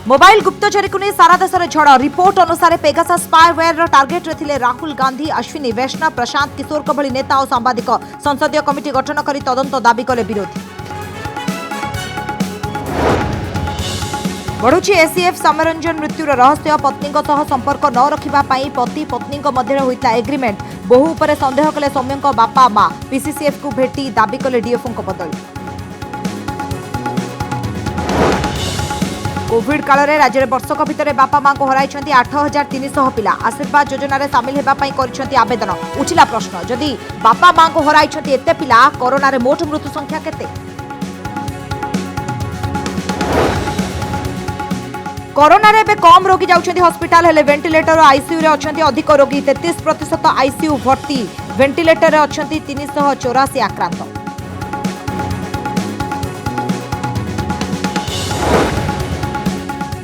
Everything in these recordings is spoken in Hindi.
मोबाइल गुप्तचरी को नहीं सारा देश में झड़ रिपोर्ट अनुसार पेगासस स्पाईवेयर टार्गेट रे थिले राहुल गांधी अश्विनी वैष्णव प्रशांत किशोर को भली नेता और सांबादिक संसदीय कमिटी गठन कर तदंत दाबी कले विरोधी। बढ़ुची एसीएफ सामरंजन मृत्युर रहस्य पत्नी संपर्क न रखा पति पत्नी मध्य होता एग्रीमेंट बहु उपर संदेह कले सौम्य बापा मां पीसीसीएफ को भेटी दाबी कले डीएफओ बदली। कोविड काल में राज्य में वर्षक भितर बापा मां को हराई 8300 पिला आशीर्वाद योजन में सामिल होगापी आवेदन। उठिला प्रश्न जदि बापा मां को हराई एते पिला कोरोना रे मोट मृत्यु संख्या केते? कोरोना रे बे कम रोगी जाउछन्ती हॉस्पिटल हेले वेंटिलेटर और आईसीयू रे अछन्ती अधिक रोगी 33% आईसीयू भर्ती वेंटिलेटर रे अछन्ती 384 आक्रांत।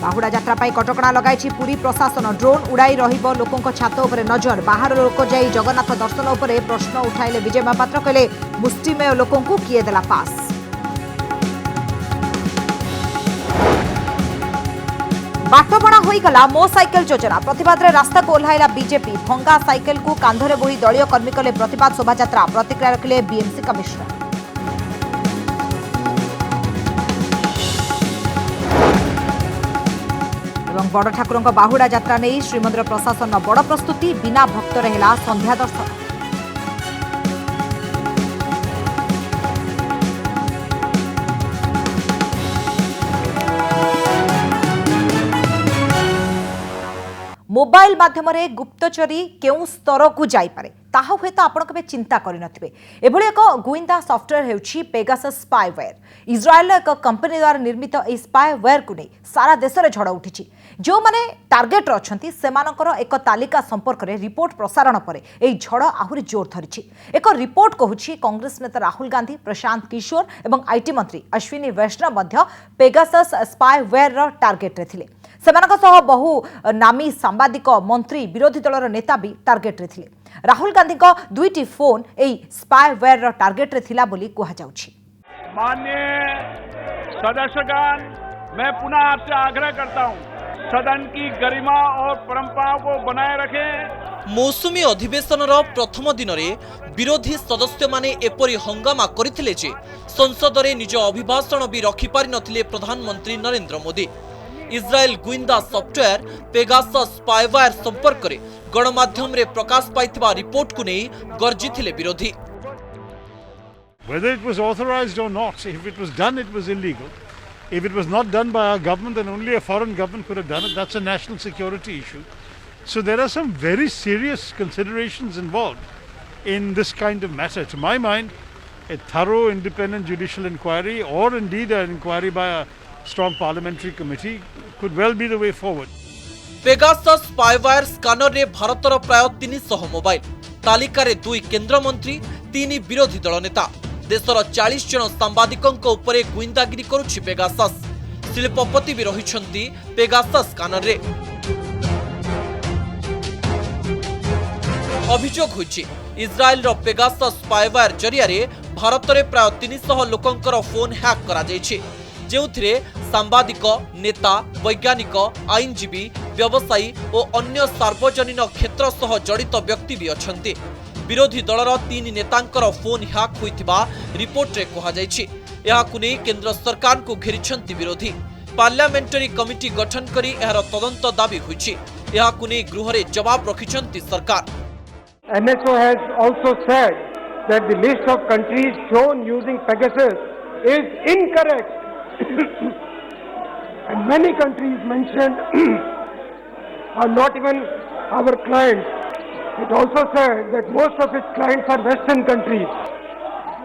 बाहुड़ा यात्रा पाई कटकणा लगाई पुरी प्रशासन ड्रोन उड़ाई रहिबो लोकों छात उपरे नजर बाहर लोक जाई जगन्नाथ दर्शन उपरे प्रश्न उठाइले विजय महापात्र कहले मुष्टिमेय लोकों को किए देला पास। बाटबणा होईगला मो साइकेल योजना प्रतिवाद रे रास्ता को ओह्लाइला बीजेपी भंगा साइकेल को कांधरे बोही दलीय कर्मी कले प्रतिवाद शोभायात्रा प्रतिक्रिया रखिले बीएमसी कमिश्नर। बड़ ठाकुर बाहुड़ा यात्रा नहीं श्रीमंदिर प्रशासन बड़ प्रस्तुति बिना भक्तर है संध्या दर्शन। मोबाइल माध्यम गुप्तचरी केउ स्तर को जाइपारे ताहा हुए तो आपण केबे चिंता करि नथिबे। एभली एक गुइंदा सॉफ्टवेयर हेउछि पेगासस स्पाईवेयर। इजराइल एक कंपनी द्वारा निर्मित ए स्पाईवेयर को नहीं सारा देश में झड़ उठी। जो माने टार्गेट रछंती सेमानकर एक तालिका संपर्क में रिपोर्ट प्रसारण पर ए झड़ आहुरी जोर धरिछि। एक रिपोर्ट कहूछि कांग्रेस नेता राहुल गांधी प्रशांत किशोर एवं आईटी मंत्री अश्विनी वैष्णव मध्य पेगासस स्पाईवेयर टार्गेट रे थिले। सेमानक सह बहु नामी सांबादिक मंत्री विरोधी दलर नेता भी टार्गेट रे थिले। राहुल गांधी को दुईटी फोन ए स्पाईवेयर टार्गेट रे थिला बोली कहा जाउछि। माननीय सदस्यगण, मैं पुनः आपसे आग्रह करता हूं, सदन की गरिमा और परंपराओं को बनाए रखें। मौसुमी अधिवेशन प्रथम दिन में विरोधी सदस्य माने एपरी हंगामा करथिले जे संसद रे निज अभिभाषण भी रखि पारि नथिले प्रधानमंत्री नरेंद्र मोदी। इजराइल गुइंदा सॉफ्टवेयर पेगासस स्पाईवेयर संपर्क में गणमाध्यम रे प्रकाश पाइथिबा रिपोर्ट को नहीं गर्जिथिले विरोधी। Whether it was authorized or not, if it was done, it was illegal. If it was not done by our government, then only a foreign government could have done it. That's a national security issue. So there are some very serious considerations involved in this kind of matter. To my mind, a thorough independent judicial inquiry or indeed an inquiry by a strong parliamentary committee could well be the way forward. Pegasus spyware scanner रे भारतर प्राय 300 मोबाइल तालिका रे 2 केंद्र मंत्री 3 विरोधी दल नेता देशर 40 जन सांबादिकों उपरे गुइंदागिरी करुछि पेगासस। शिल्पपति भी रहिछंती पेगासस स्कानर रे। अभियोग होछि इजराइल रो पेगासस स्पाईवेयर जरिया रे भारत रे प्राय 300 लोकंकर फोन हैक करा जायछि जेउथिरे सांबादिक नेता वैज्ञानिक आईनजीवी व्यवसायी और अन्य सार्वजनिक क्षेत्र सह जड़ित व्यक्ति भी अछंती। विरोधी दलर 3 नेतांकर फोन हैक होइतिबा रिपोर्ट रे कहा जायछि। एहाकु नै केंद्र सरकार को घेरिछंती विरोधी। पार्लियामेंटरी कमिटी गठन करी एहार तदंत दाबी होइछि। एहाकु नै गृह रे जवाब रखिछंती सरकार। NSO has also said that the list of countries shown using Pegasus is incorrect. And many countries mentioned are not even our clients. It also said that most of its clients are Western countries.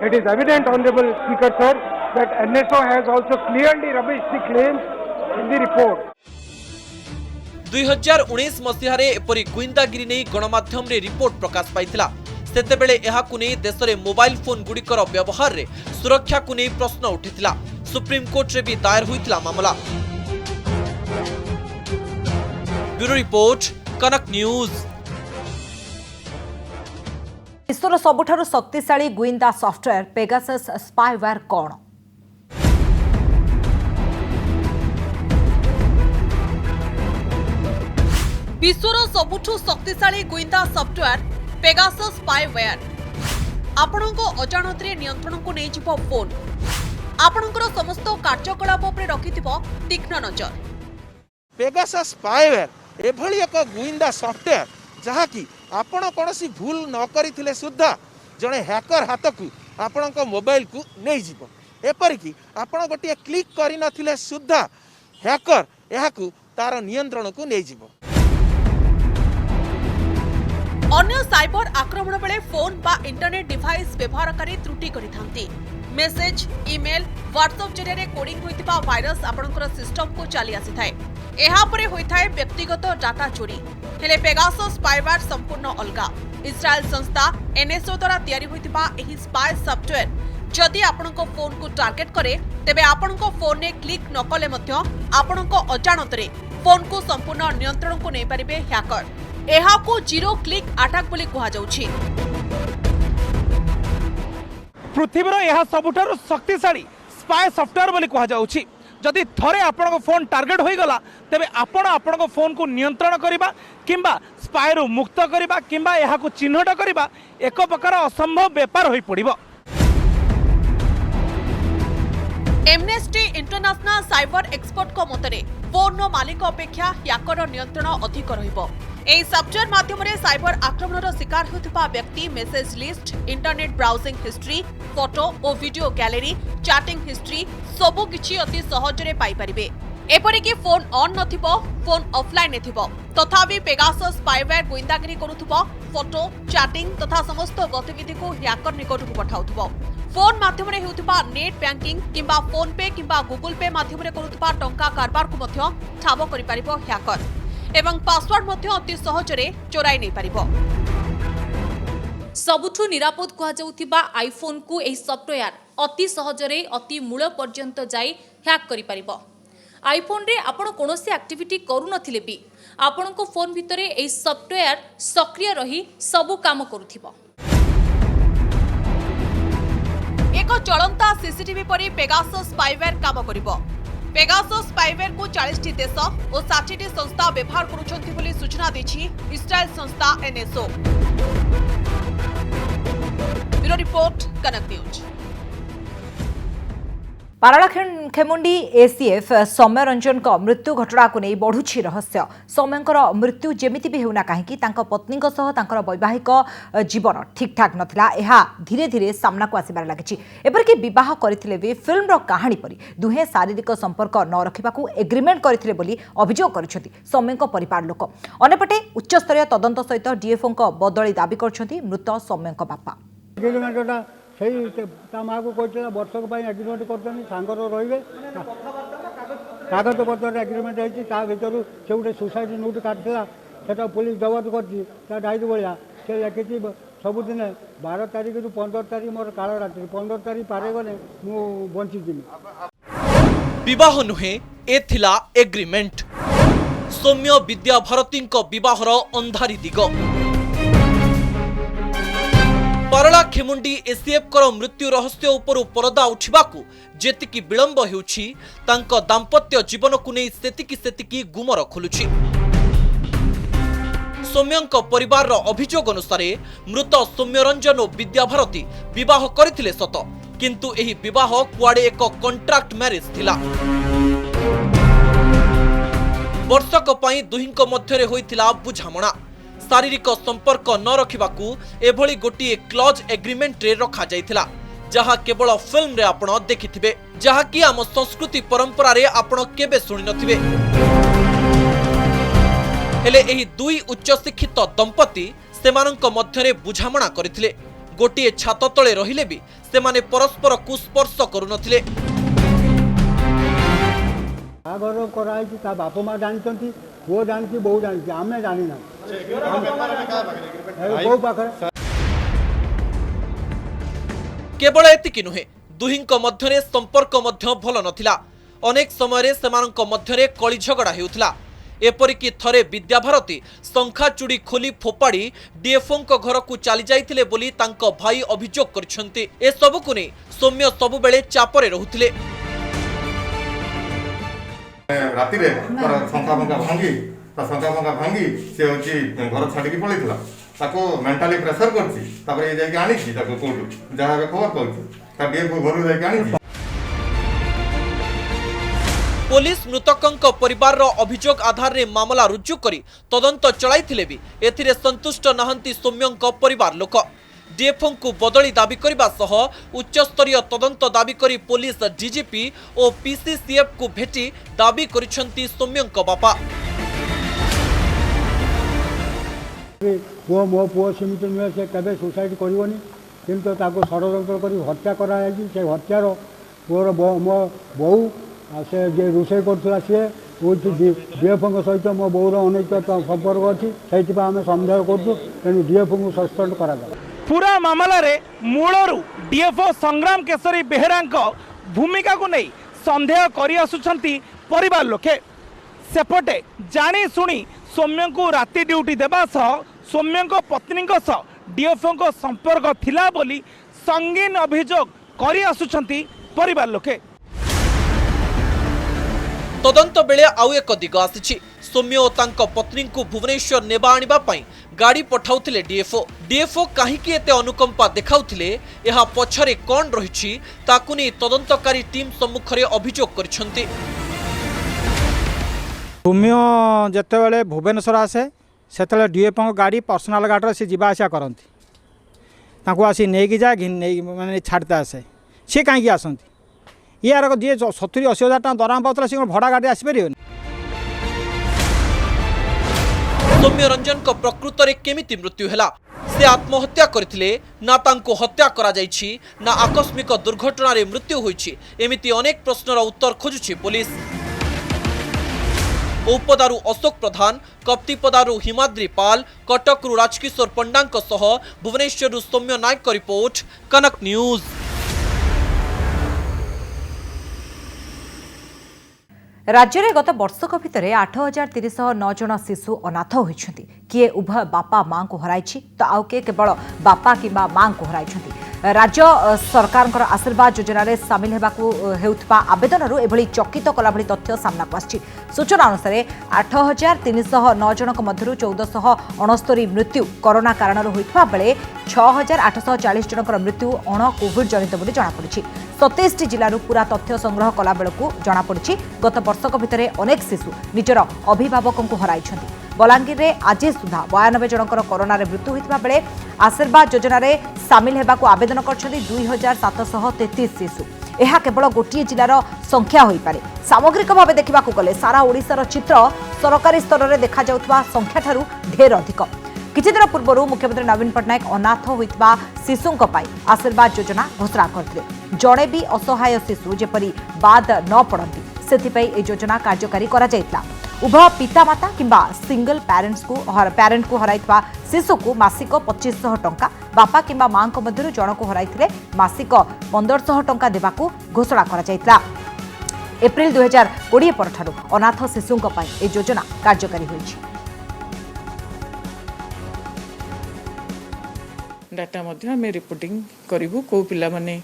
It is evident, Honorable Speaker Sir, that NSO has also clearly rubbished the claims in the report. 2019 मसीहारे एपरी गुइंदागिरी नहीं गणमाध्यम रे रिपोर्ट प्रकाश पाइथिला। सेतेबेले एहाकु नै देशरे मोबाइल फोन गुड़िकर व्यवहार रे सुरक्षा को नै प्रश्न उठिथिला। सुप्रीम कोर्ट रे भी दायर होइथिला मामला। ब्यूरो रिपोर्ट, कनक न्यूज। विश्वर सबुठारु शक्तिशाली गुइंदा सॉफ्टवेयर पेगासस स्पाईवेयर कौन? विश्वर सबुठु शक्तिशाली गुइंदा सॉफ्टवेयर पेगासस स्पाईवेयर आपणको अजाणतरे नियंत्रण को नहीं जीवो फोन आपणकर समस्त कार्यकलाप उपरे रखिथिबो तीक्ष्ण नजर। पेगासस स्पाईवेयर एभली एक गुइंदा सॉफ्टवेयर जहाँकि आपण कौनसी भूल न करथिले सुद्धा जड़े हैकर हाथ को आपण मोबाइल को नहीं जीव एपरिकी आपण गोटे क्लिक करि नथिले सुद्धा हैकर यह तार नियंत्रण को नहीं जीव। अन्य साइबर आक्रमण बेले फोन बा इंटरनेट डिवाइस व्यवहारकारी त्रुटि करिथांती मेसेज ईमेल व्हाट्सएप जरिए कोडिंग होइतिबा वायरस आपणकर सिस्टम को चली आसी थाए एहा परे होइथाए व्यक्तिगत डाटा चोरी हेले पेगासस स्पाईवेयर संपूर्ण अलगा। इस्राएल संस्था एनएसओ द्वारा तैयारी होइतिबा एही स्पाई सॉफ्टवेयर जदि आपणको फोन को टार्गेट करे तेबे आपणको फोन ने क्लिक न कले मध्य आपणको अजाणतरे फोन को संपूर्ण नियंत्रण को नै परिबे हैकर एहा को जीरो क्लिक अटैक बोली कहा जाउछि। पृथ्वीर यह सबुठार शक्तिशाली स्पाई सॉफ्टवेयर बोली कहा जाउछि। जदि थरे आपन फोन टार्गेट हो गला तेबे आपण फोन को नियंत्रण करिबा किंबा स्पाई रु मुक्त करिबा किंबा यहा को चिन्हट करिबा एक प्रकार असंभव व्यापार होई पड़िबो। एमनेस्टी इंटरनेशनल साइबर एक्सपर्ट को मतरे फोन मालिक अपेक्षा हैकर नियंत्रण अधिक रहिबो। एही सॉफ्टवेयर माध्यमरे साइबर आक्रमणर शिकार होथिबा व्यक्ति message list internet browsing history photo और वीडियो गैलरी चैटिंग हिस्ट्री सबु किछि अति सहजरे पाई परिबे। एपरिकी फोन ऑन नथिबो फोन ऑफलाइन थिबो तथापि पेगासस स्पाईवेयर गुइंदागिरी करुथबो फोटो चैटिंग तथा समस्त गतिविधि को हैकर निकटକୁ पठाउथबो। फोन माध्यमरे हेउथबा नेट बैंकिंग किंबा फोन पे किंबा गूगल पे माध्यमरे करुथबा टंका कारबार को मध्य ठाब करि परिबो हैकर एवं पासवर्ड मध्य अति सहजरे चोराई नै परिबो। सबुठु निरापद कहा जाउथिबा आईफोन को एही सॉफ्टवेयर अति सहजरे अति मूल पर्यंत जाई हैक करि परिबो। आईफोन रे आपण कोनोसी एक्टिविटी करू नथिले भी आपण को फोन भितरे एही सॉफ्टवेयर सक्रिय रही सबु काम करूथिबो। एक चलंता सीसीटीवी परी पेगासस स्पाईवेयर काम करिबो। पेगासस स्पाईवेयर को 40टी देश और 60टी संस्था व्यवहार करुछंती बोली सूचना देछि इस्राएल संस्था एनएसओ। ब्यूरो रिपोर्ट कनक न्यूज। पारलाखेमुंडी एसीएफ सौम्य रंजन को मृत्यु घटना को नहीं बढ़ुछि रहस्य। सौम्यंकर मृत्यु जेमिति भी हेउना काहेकि तांका पत्नी को सह तांकर वैवाहिक जीवन ठीक ठाक नथिला एहा धीरे धीरे सामना को आसीबार लागिछि। एपरकि विवाह करथिले भी फिल्म रो कहानी परी दुहे शारीरिक संपर्क न रखिबाकू एग्रीमेंट करथिले बोली अभियोग करिसथि सौम्यंक परिवार लोक। अनेपटे उच्च स्तरीय तदंत सहित डीएफओ को बदली दाबी करछथि मृत सौम्यंक बापा। माँ को कहते वर्षक एग्रीमेंट कर सांगर रे कागज पत्र एग्रीमेंट होती से गोटे सुसाइड नोट काटला से पुलिस जबत कर डायरी भाया से लिखी सबुदिन 12 तारिख रु 15 तारिख मोर काल रात्रि 15 तारिख पारे गले मु बंची विवाह नुहे ए थिला एग्रीमेंट। सौम्य विद्या भारती विवाहर अंधारी दिग। पारलाखेमुंडी एसीएफ कर मृत्यु रहस्य उपरु परदा उठिबाकू जेतिकी विलंब हेउछि तांको दाम्पत्य जीवन को नै सेतिकी गुमर खोलुछि। सौम्यंक परिवार अभियोग अनुसार मृत सौम्यरंजन और विद्याभारती विवाह करथिले सत किंतु एही विवाह कुआडे एक कॉन्ट्रैक्ट मैरिज थिला। वर्षक पई दुहिंक मध्यरे होइथिला बुझामणा। शारीरिक संपर्क न रखिबाकू एभली गोटिए क्लॉज एग्रीमेंट रे रखा जाइथिला जहा केवल फिल्म रे आपण देखिथिबे जहा कि आम संस्कृति परंपरा रे आपण केबे सुनि नथिबे। हेले एही दुई उच्च शिक्षित दंपति सेमानंक मध्यरे बुझामणा करथिले। गोटिए छात तळे रहिले भी सेमाने परस्पर को स्पर्श करू नथिले। बागर कराई बाप माँ जानती पुओ जानती बहु जानती आमे जानी ना केवल एतिकी नुहे दुहिंक मध्यरे संपर्क मध्य भल नथिला। अनेक समय सेमानंक मध्यरे कଳି झगड़ा हेउथिला। एपरिकी थरे विद्याभारती शंखाचूड़ी खोली फोपाड़ी डीएफओ घर को चली जाइथिले बोली तांको भाई अभियोग करछन्ते। ए सबकु नै सौम्य सबुबेले चापरे रहुथिले। राति रे शंखा फंखा भांगी शंका फंका भांगी सी हूँ घर छाड़ी पलैला मेंटाली प्रेसर कर आनी कौटू जहाँ खबर पाऊँ डीएफओ घर जा पुलिस मृतकों परिवार अभियोग आधार रे मामला रुजु करी तदंत चलाइथिले भी एथिरे संतुष्ट नहंती सौम्यों परिवार लोक डीएफओ को बदली दाबी करबा सह उच्चस्तरीय तदंत दाबी करी पुलिस डीजीपी और पीसीसीएफ को भेटी दाबी करिसेंती सौम्यों बापा। पुओ मो पुओ सेमती नुहे से केवे सुसाइड करनी किंतु षड्यंत्र कर हत्या कराई से हत्यार पुओर मो बो से जे रोषे करूला सी हूँ डीएफओ सहित मो बोर अनेक संपर्क अच्छी से आम सन्देह करूँ तेणु डीएफओ को सस्पेंड करा पूरा मामला रे मूलरू डीएफओ संग्राम केशरी बेहेरा भूमिका को नहीं संदेह करि आसुछंती परिवार लोके सेपटे जानी सुनी सौम्य को राति ड्यूटी देवा सह सौम्य पत्नी सह डीएफओ को संपर्क थिला बोली संगीन अभियोग करि आसुछंती परिवार लोके। तदंत बेले आउ एक दिग आसी सौम्य और तांको पत्नी को भुवनेश्वर नेबा आनिबा पई गाड़ी पठाउथिले डीएफओ काहीकि एते अनुकंपा देखाउथिले एहा पछरे कोन रहिछि ताकु नै तदंतकारी टीम सम्मुखरे अभियोग करछन्ति। सौम्य जेतेबेले भुवनेश्वर आसे सेतेबेले डीएफओ गाड़ी पर्सनल गाड़ी से जीवा आसा करंती तांको आसी नेकी जा माने छाड़ता आसे सी कहीं आसती यार जी 70-80 हजार टाँग दरमा पाला सी भड़ा गाड़ी आसपर। सौम्य रंजन को प्रकृत रे केमिति मृत्यु हैला से आत्महत्या करथिले ना तांको हत्या करा जायछि ना आकस्मिक दुर्घटना रे मृत्यु होईछि एमिति अनेक प्रश्नर उत्तर खोजुछि पुलिस। उपदारु अशोक प्रधान कप्तिपदारु हिमाद्री पाल कटकरु राजकिशोर पंडांक सह भुवनेश्वरु सौम्य नायक का रिपोर्ट कनक न्यूज। राज्य में गत वर्षक भितर 8309 जन शिशु अनाथ होइछन्ति किए उभय बापा मां को हराई तो आउ किए केवल बापा कि मां को हराई। राज्य सरकार आशीर्वाद योजन में सामिल होता आवेदन एभली चकित कला भली तथ्य सामना को आछि। सूचना अनुसार 8309 जन मध्य 1469 मृत्यु कोरोना कारण होता बेले 6840 जन मृत्यु अण कोविड जनित बोली जमापड़ी। 27 जिलूर पूरा तथ्य संग्रह कला बेलू जमापड़ी गत वर्षक भितर अनेक शिशु निजर अभिभावकों को हराई। बलांगीर में आज सुधा 92 जनकर कोरोना मृत्यु होता बेले आशीर्वाद योजन में सामिल होगा आवेदन कर 2733 शिशु। यह केवल गोटे जिलार संख्या हो पारे। सामग्रिक भाव देखा गले सारा ओडिशार चित्र सरकारी स्तर में देखा जाउथबा संख्या ठारू ढेर अधिक। किछि दिन पूर्व मुख्यमंत्री नवीन पट्टनायक अनाथ होइतबा शिशुंक पाई आशीर्वाद योजना घोषणा करथिले। जड़े भी असहाय शिशु जेपरी बाद न पड़ती सेथिपई ए योजना कार्यकारी करा जायतला। उभय पितामाता किंबा सिंगल पैरेंट को हराइथबा शिशु को मासिक 2500 टंका बापा किंबा मां को मध्यरु जण को हराइथिले मासिक 1500 टंका देबाकू घोषणा करा जायतला। एप्रिल 2020 परठारु अनाथ शिशुंक पाई ए योजना कार्यकारी होइछि। डाटा मध्य आम रिपोर्टिंग करूँ कौ पिला माने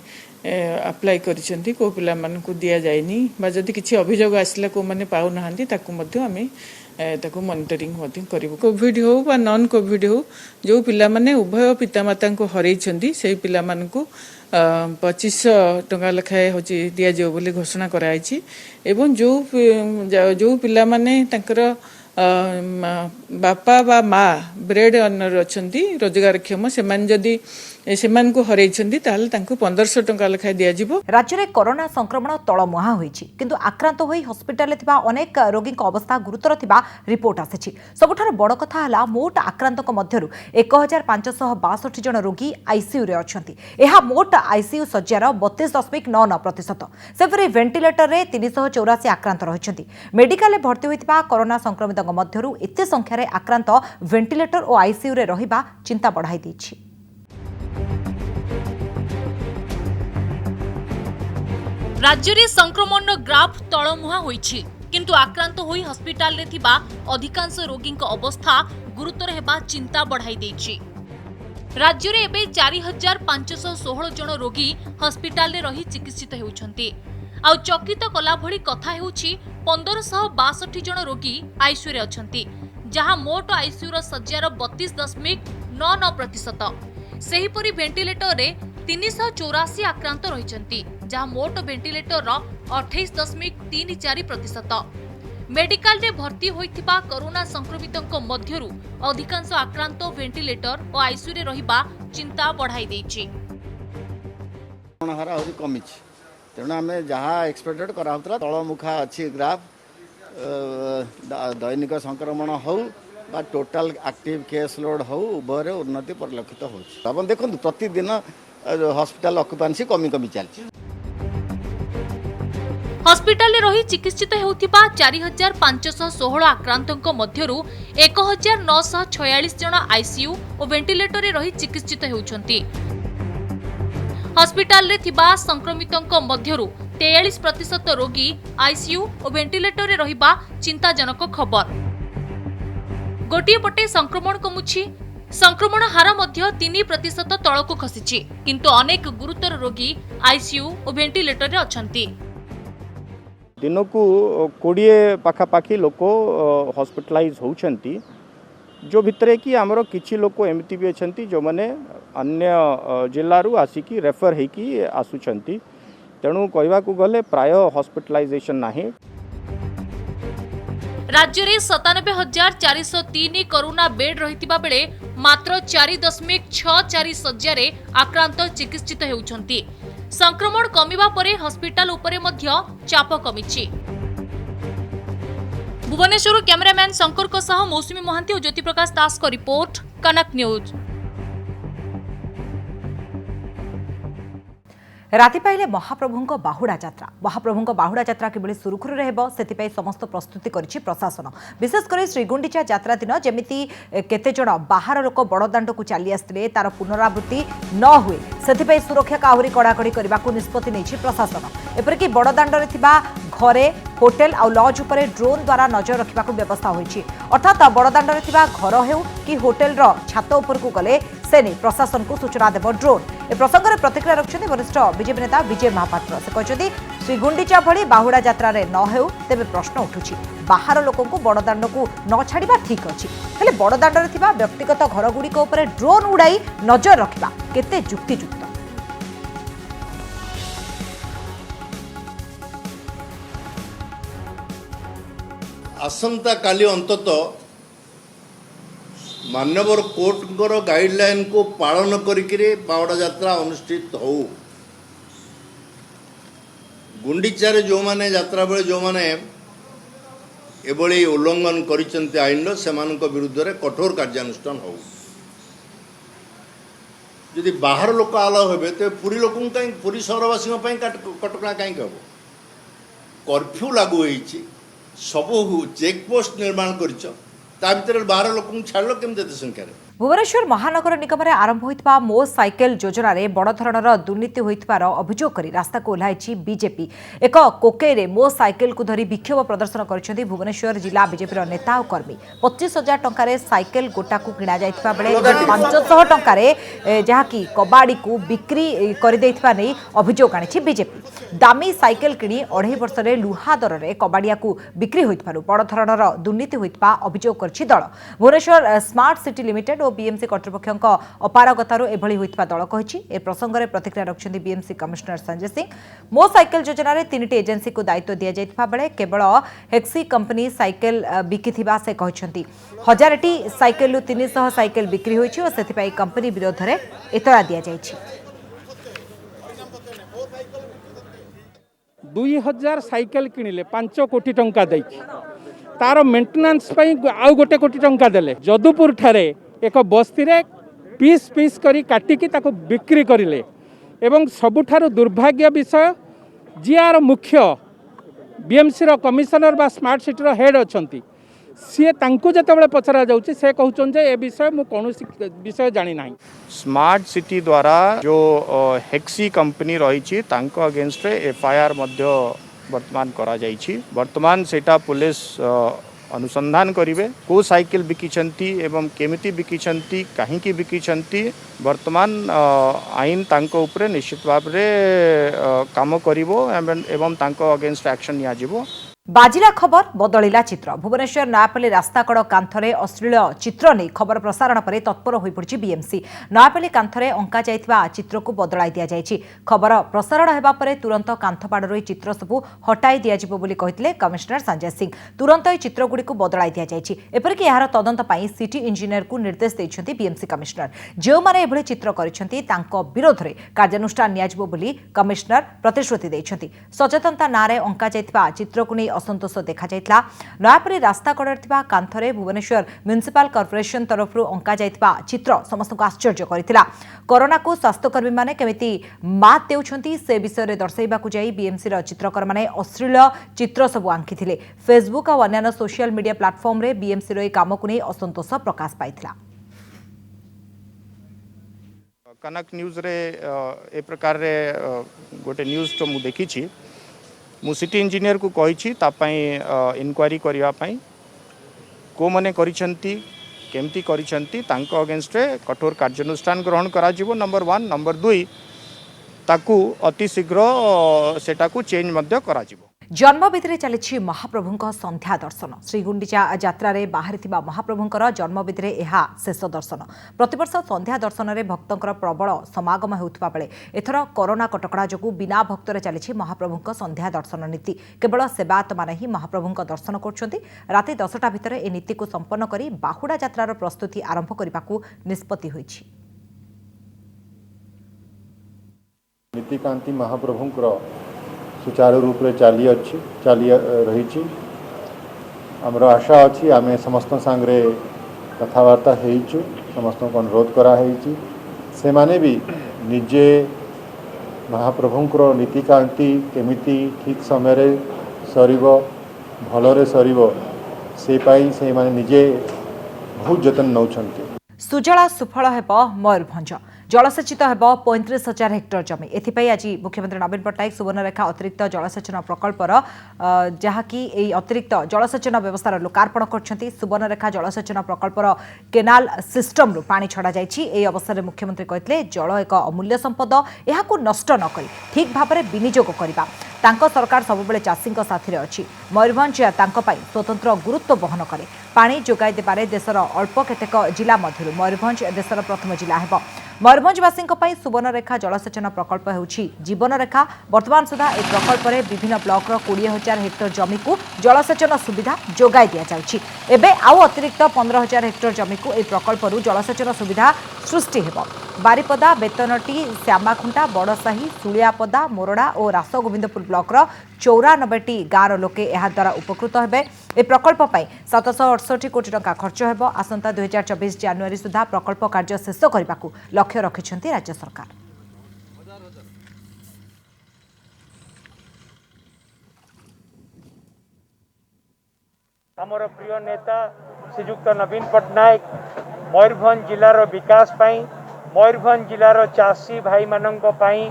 अप्लाई करिसेंती कौ पिला मान को दिया जायनी बा जदि किछि अभियोग आसिला को माने पाउ नाहंती ताकू मध्य आमे ताकू मॉनिटरिंग मध्य करिवु। कोविड हो बा नॉन कोविड हो जो पिला माने उभय पितामाता को हरैछंती सेही पिला मान को 2500 टंका लेखाए होची दिया जाओ बोली घोषणा कराइछि। एवं जो पिला माने तांकर बापा बा माँ ब्रेड अर्नर अच्छी रोजगारक्षम से हरैछंती ताहले तांको 1500 टंका लेखाए दिया जिवो। राज्य में कोरोना संक्रमण तलमुहा होइछि किंतु आक्रांत होई हॉस्पिटल थिबा अनेक रोगी अवस्था गुरुतर थिबा रिपोर्ट आसिछि। सबठार बड़ कथा हला मोट आक्रांतक मध्यरु 1562 जन रोगी आईसीयू रे अछंती। एहा मोट आईसीयू सज्जार 32.99%। सेपरि वेंटिलेटर रे 384 आक्रांत रहिछंती। मेडिकल में भर्ती होइतिबा कोरोना संक्रमितक मध्यरु एते संख्या रे आक्रांत वेंटिलेटर और आईसीयू रे रहिबा चिंता बढ़ाई दैछि। राज्य में संक्रमण ग्राफ तलमुहा होइछि किंतु आक्रांत होई हॉस्पिटल रे थिबा अधिकांश रोगी अवस्था गुरुतर हेबा चिंता बढ़ाई दैछि। राज्य में एबे 4516 जन रोगी हॉस्पिटल रे रही चिकित्सित हेउछंती। आउ चकित कला भली कथा हेउछि 1562 जन रोगी आईसीयू रे अछंती। जहां मोट आईसीयू शଯ୍यार 32.99%। सेहीपरि वेंटिलेटर रे 384 आक्रांत रहिसंती जहां मोट वेंटिलेटर 28.34%। मेडिकल रे भर्ती होइथिबा कोरोना संक्रमितों मध्यरु अधिकांश आक्रांत वेंटिलेटर और आईसीयू रे रहिबा चिंता बढ़ाई दैछि। हार आहरी कमी तेणु आम जहाँ एक्सपेक्टेड कराला तलमुखा अच्छी ग्राफ दैनिक संक्रमण हो बा टोटाल एक्टिव केस लोड हो उभय उन्नति परिलक्षित हो देखो प्रतिदिन हॉस्पिटल ऑक्युपेंसी कमी कमी चलती। हॉस्पिटल रे रही चिकित्सित हेउथिबा 4516 आक्रांतों मध्यरु 1946 जन आईसीयू और वेंटिलेटर रे रही चिकित्सित हेउछंती। हॉस्पिटल रे थिबा संक्रमितों मध्यरु 43% रोगी आईसीयू और वेंटिलेटर रे रहिबा चिंताजनक खबर। गोटिए पटे संक्रमण कमुछि, संक्रमण हार मध्य 3% तळकु खसिछि, किंतु अनेक गुरुतर रोगी आईसीयू और वेंटिलेटर रे अछंती। दिन को 20 पाखापाखि लोक हॉस्पिटलाइज होउछंती जो भितरे कि आमर किछि लोक एमती भी अछंती जो माने अन्य जिल्लारू आसिकी रेफर हेकी आसुछंती तेणु कहवा को गले प्राय हॉस्पिटलाइजेशन नाही। राज्य में 97,403 कोरोना बेड रहितिबा बेले मात्र 4.64 शଯ୍ୟାରେ आक्रांत चिकित्सित हेउछंती। संक्रमण कमिबा परे हॉस्पिटल उपरे मध्य चाप कमिछि। भुवनेश्वर कैमरामैन शंकर को सह मौसुमी महांती और ज्योति प्रकाश दास को रिपोर्ट, कनक न्यूज। राति पाइले महाप्रभुଙ୍କ बाहुडा यात्रा किभଳି सुरुखुरुरे हेबो सेतिपై समस्त प्रस्तुति करिछि प्रशासन। विशेष करी श्रीगुंडीचा यात्रा दिन जेमिति केते जण बाहर लोक बड़दाण्ड को चली आस्तिले तार पुनरावृत्ति न हुए सेतिपై सुरक्षा का आहुरी कड़ाकड़ी करबाकू निष्पत्ति नेछि प्रशासन। एपरिक बड़दाण्डरे थिबा घरे होटेल आ लॉज उपरे ड्रोन द्वारा नजर रखिबाकू व्यवस्था होइछि। अर्थात बड़दाण्डरे थिबा घर हेउ कि होटेल रो छात उपरकू गले सेने प्रशासन को सूचना देव ड्रोन। ए प्रसंग में प्रतिक्रिया रखिछन्ति वरिष्ठ बीजेपी नेता विजय महापात्र। से कहते श्रीगुंडीचा भली बाहुडा यात्रा न हेउ तेबे प्रश्न उठुछि बाहर लोकों को बड़दाण्ड को न छाड़िबा ठीक अछि, हेले बड़दाण्डरे थिबा व्यक्तिगत घरगुड़िक उपरे ड्रोन उड़ाई नजर रखिबा केते युक्तियुक्त। आसंता काली अंतत मान्यवर कोर्टर गाइडलाइन को पालन करिके बावड़ा यात्रा अनुष्ठित हो। गुंडीचार जो माने यात्रा बेले जो माने एभली उल्लंघन करिसेंति आईन से विरुद्ध रे कठोर कार्यानुष्ठान हो। यदि बाहर लोक आलाउ हेबे तो पुरी लोक पुरी सहरवासी कटकणा कहीं हम कर्फ्यू लागू होइछि सबू चेकपोस्ट निर्माण करिछ बाहर लोक छाड़ केमती संख्या। भुवनेश्वर महानगर निगम में आरंभ होइतबा मो साइकेल योजना रे बड़ धरणर दुर्नीति होइतबार अभियोग करी रास्ता को ओह्लाइछि बीजेपी। एक कोकेरे मो साइकेल को धरी विक्षोभ प्रदर्शन करिसेंति भुवनेश्वर जिला बीजेपी नेता और कर्मी। 25,000 टंका रे साइकेल गोटा को किणा जाइतबा बेले 500 टंका रे जहाँकि कबाड़ी को बिक्री कर देइतबा नै अभियोग आनिछि बीजेपी। दामी साइकेल किणी 2.5 वर्ष रे लुहा दर रे कबाड़िया को बिक्री होइतबारु बड़ धरणर दुर्नीति होइतबा अभियोग करछि दल। भुवनेश्वर स्मार्ट सिटी लिमिटेड और बीएमसी कर्तृपक्ष अपारगतार एभली होइतबा दल कहिछि। ए प्रसंग में प्रतिक्रिया रखिछन्ति बीएमसी कमिश्नर संजय सिंह। मो साइकेल योजना रे 3टी एजेंसी को दायित्व दिया जाइतबा बेले केवल हेक्सी कंपनी साइकेल बिकिथिबा से कहिछन्ति। 1000टी साइकेल 300 साइकेल बिक्री होइछि और सेथिपई कंपनी विरोध रे एतरा दिया जाइछि। 2000 साइकेल किଣିले 5 कोटी टंका दैछि तार मेंटेनेंस पई आउ गोटे कोटी टंका देले। जदुपुर ठारे एक बस्ती रे पीस पीस करी काटिकी ताको बिक्री करिले एवं सबुठारु दुर्भाग्य विषय जीआर मुख्य बीएमसी रो कमिशनर बा स्मार्ट सिटी रो हेड अछंती सी तांकु जतबेले पचरा जाउची से कहउचन जे ए विषय मु कोनोसी विषय जानि नाही। स्मार्ट सिटी द्वारा जो हेक्सी कंपनी रही तांको अगेंस्ट एफआईआर मध्य वर्तमान करा जाइछि। वर्तमान सेटा पुलिस अनुसंधान करिवे को साइकिल बिकिछंती एवं केमिति बिकिछंती काहींकी बिकिछंती वर्तमान आईन तांको उपरे निश्चित भाव रे काम करिवो एवं तांको अगेंस्ट एक्शन निया जिवो। बाजिला खबर बदलिला चित्र भुवनेश्वर नयापल्ली रास्ताकड़ कांथरे अश्लील चित्र नहीं खबर प्रसारण पर तत्पर हो पड़ी बीएमसी नयापल्ली कांथरे अंका जाइथिबा चित्र को बदलाई दिया जायछि खबर प्रसारण हेबा परे तुरंत कांथपाड़र एही चित्र सबु हटाई दिया जिवो बोली कहितले कमिश्नर संजय सिंह तुरंत एही चित्रगुडी को बदलाई दिया जायछि एपरिक यार तदंत पई सिटी इंजीनियर को निर्देश दैछन्ति बीएमसी कमिश्नर जो माने एभଳି चित्र करिसन्ति तांको विरोध रे कार्यानुष्ठान निया जिवो बोली कमिश्नर प्रतिश्रुति दैछन्ति सचेतनता नारे अंका जाइथिबा चित्र को असंतोष देखा जाइतला नयापल्ली रास्ता कड़े थिबा कांथरे भुवनेश्वर म्युनिसिपल कॉर्पोरेशन तरफ अंका जाइतबा चित्र समस्त को आश्चर्य करथिला कोरोना को स्वास्थ्यकर्मी माने केमिति मात देउछन्ति से विषय रे दर्शाइबा को जाई बीएमसी रो चित्रकर माने अश्लील चित्र सब आंकिथिले फेसबुक और अन्य सोशल मीडिया प्लेटफॉर्म रे बीएमसी रो ए काम को नै असंतोष प्रकाश पाइथिला कनक न्यूज रे ए प्रकार रे गोटे न्यूज तो मु देखी छी मु सिटी इंजीनियर को कही इनक्वारी करने को मैंने केमती करिसेंती तांको अगेंस्ट रे कठोर कार्यानुष्ठान ग्रहण करा जिवो नंबर 1 नंबर 2 ताकू अति शीघ्र सेटा को चेंज मध्य करा जिवो जन्मविधि चली महाप्रभु संध्या दर्शन श्रीगुंडीचा यात्रा रे बाहरी महाप्रभुंकर जन्मविधि यह शेष दर्शन प्रतिवर्ष संध्या दर्शन में भक्तर प्रबल समागम होता बेले एथर कोरोना कटकड़ा जो बिना भक्तर चली महाप्रभु संध्या दर्शन नीति केवल सेवायत माने ही महाप्रभु दर्शन कर राति 10टा भितर ए नीति को संपन्न कर बाहुड़ा यात्रार प्रस्तुति आरंभ करने को निष्पत्ति होईछि नीतिकांति महाप्रभुंकर सुचारू रूप रे चली रही आमर आशा अच्छी आम समस्त सांगरे कथबार्ता हो समस्त को अनुरोध कराई से माने भी निजे महाप्रभुंकर नीतिकांति केमिति ठीक समय रे सरीब भलरे सरीब से पाई से माने निजे बहुत जतन नौछंती सुजला सुफल हेब मयूरभंज जलसेचित हेब 35,000 हेक्टर जमी एथिपाई आज मुख्यमंत्री नवीन पट्टनायक सुवर्णरेखा अतिरिक्त जलसेचन प्रकल्पर जहाँकि अतिरिक्त जलसेचन व्यवस्थार लोकार्पण करछन्ति सुवर्णरेखा जलसेचन प्रकल्पर केनाल सिस्टम रु पानी छड़ा जाइछि एई अवसर में मुख्यमंत्री कहथिले जल एक अमूल्य संपद एहाकु नष्ट न करी ठीक भाव में विनियोग करबा तांको सरकार सबुबेले चाषी साथी अच्छी मयूरभंज तांको पाई स्वतंत्र गुरुत्व बहन करे पानी जोगाई देबारे देशर अल्प केतेक जिला मध्यरु मयूरभंज देशर प्रथम जिला हेब मयूरभंजवासी सुवर्णरेखा जलसेचन प्रकल्प होउछि जीवनरेखा वर्तमान सुधा ए प्रकल्प में विभिन्न ब्लॉक 20,000 हेक्टर जमी को जलसेचन सुविधा जोगाई दिया जाउछि एबे आउ अतिरिक्त 15,000 हेक्टर जमी को ए प्रकल्प जलसेचन सुविधा सृष्टि हेब बारिपदा बेतनटी श्यामाखुंटा बड़साही सुलियापदा मोरडा और रासगोविंदपुर ब्लॉक 94टी गाँवर लोके एहा द्वारा उपकृत हेबे ए प्रकल्प 768 कोटी टंका खर्च हेब आसंता 2024 जनवरी सुधा प्रकल्प कार्य शेष करने को लक्ष्य रखिछन्ति राज्य सरकार हमर प्रिय नेता श्रीयुक्त नवीन पट्टनायक मयूरभंज जिलार विकास पाई मयूरभंज जिलार चाषी भाई मानक पाई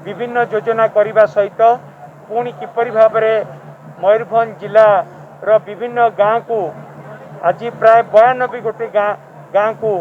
विभिन्न योजना करने सहित पुणी किपरि भाव मयूरभंज जिलार विभिन्न गाँ को आज प्राय 92 गोटे गाँ को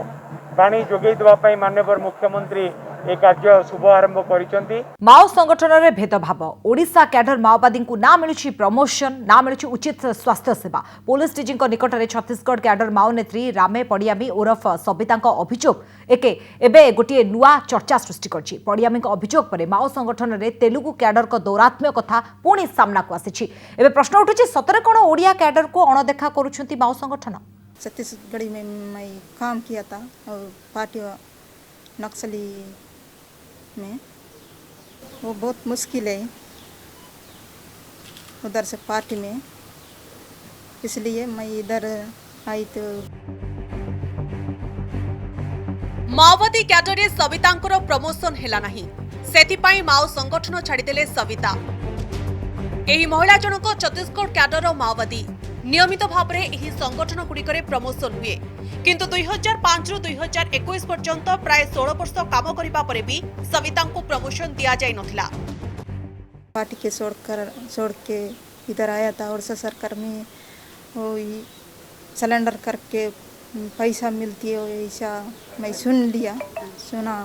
पानी जोगई देवाई माननीय मुख्यमंत्री ए कार्य शुभ आरंभ करिसेंती माओ संगठन रे भेदभाव ओडिशा कैडर माओवादी को ना मिलुछि प्रमोशन ना मिलुछि उचित स्वास्थ्य सेवा पुलिस डीजी निकट में छत्तीसगढ़ कैडर माओ नेत्री रामे पडियामी उर्फ सबिता अभियोग एबे गोटे नुआ चर्चा सृष्टि करछि पडियामी अभियोग पर माओ संगठन रे तेलुगु कैडर को दौरात्म्य कथा पुणी सामना को आसिछि एबे प्रश्न उठुछि सतरे कोन ओडिया कैडर को अणदेखा करूछन्ति माओ संगठन छत्तीसगढ़ में मैं काम किया था और पार्टी नक्सली में वो बहुत मुश्किल है उधर से पार्टी में इसलिए मैं इधर आई तो माओवादी क्याडर रे सवितांकर प्रमोशन हेला नाही सेथिपाई माओ संगठन छाड़ीदेले सविता एही महिला जनक छत्तीसगढ़ क्याडर माओवादी नियमित भाव में एही संगठन गुड़िकरे प्रमोशन हुए किंतु 2005 रु 2021 पर्यंत प्राय 16 वर्ष काम करिबा परे भी सविता को प्रमोशन दिया जाय नथिला पार्टी के छोड़ के इधर आया था और सरकार में वो सिलेंडर करके पैसा मिलती है ऐसा मैं सुना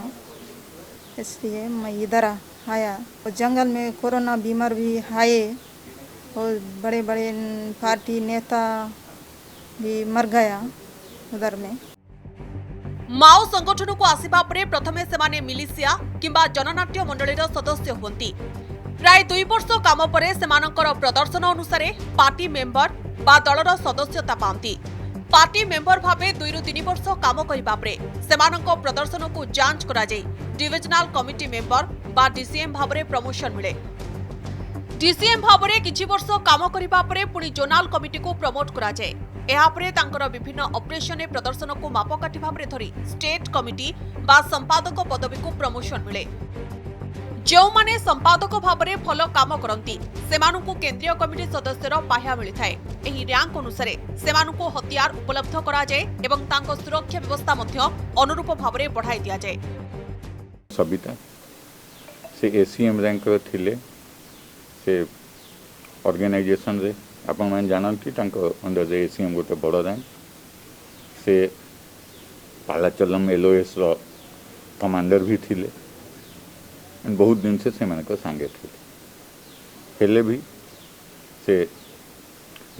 इसलिए मैं इधर आया और जंगल में कोरोना बीमार भी आए और बड़े बड़े पार्टी नेता भी मर गया उधर में। माओ संगठन को आसिबा परे प्रथमे सेमाने मिलिशिया किंबा जननाट्य मंडलीर सदस्य हुंती। प्राय 2 वर्ष काम परे सेमानकर प्रदर्शन अनुसार पार्टी मेंबर बा दलर सदस्यता पाती। पार्टी मेंबर भावे 2 ରୁ 3 वर्ष काम करिबा परे सेमानक प्रदर्शन को जांच करा जाई डिविजनल कमिटी मेंबर बा डीसीएम भावरे प्रमोशन मिले। डीसीएम भावरे किछि वर्ष काम करिबा परे पुणी जोनाल कमिटी को प्रमोट करा जाए। एहापरे तांकर विभिन्न ऑपरेशन प्रदर्शन को मापकाठी भावरे धरी स्टेट कमिटी बा संपादक पदवी को प्रमोशन मिले। जो माने संपादक भावरे भल काम करती सेमानकु केंद्रीय कमिटी सदस्यर पाह्या मिलिथाए। एही रैंक अनुसार सेमानकु हथियार उपलब्ध करा जाए एवं तांको सुरक्षा व्यवस्था मध्य अनुरूप भावरे बढ़ाई दिया जाए। सबिता से एसीएम रैंक थिले से ऑर्गेनाइजेशन रे आपण मान जानती तांको अंडर जे एसीएम गोटे बड़ रैंक से पालाचलम एलओएस रो कमांडर भी थिले। बहुत दिन से सांगे थे हेले भी से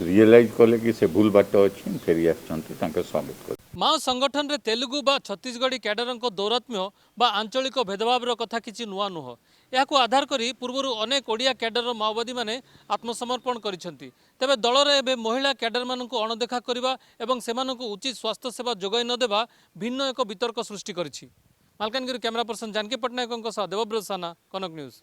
रियलाइज कले कि से भूल बाट अच्छी फेरी स्वागत कर। माओ संगठन रे तेलुगु बा छत्तीसगढ़ी कैडर दौरात्म्य बा आंचलिक भेदभाव कथा किछि नुआ नुह। यह आधार करी पूर्व अनेक ओडिया कैडर माओवादी माने आत्मसमर्पण करिसेंती। तेबे दल रे एबे महिला कैडर मानकु अणदेखा करिबा एवं सेमानकु उचित स्वास्थ्य सेवा जोगाई न देबा भिन्न एक वितर्क सृष्टि करिछि। मालकानगिरी कैमरा पर्सन जानकी पट्टनायकों देवव्रत साना, कनक न्यूज।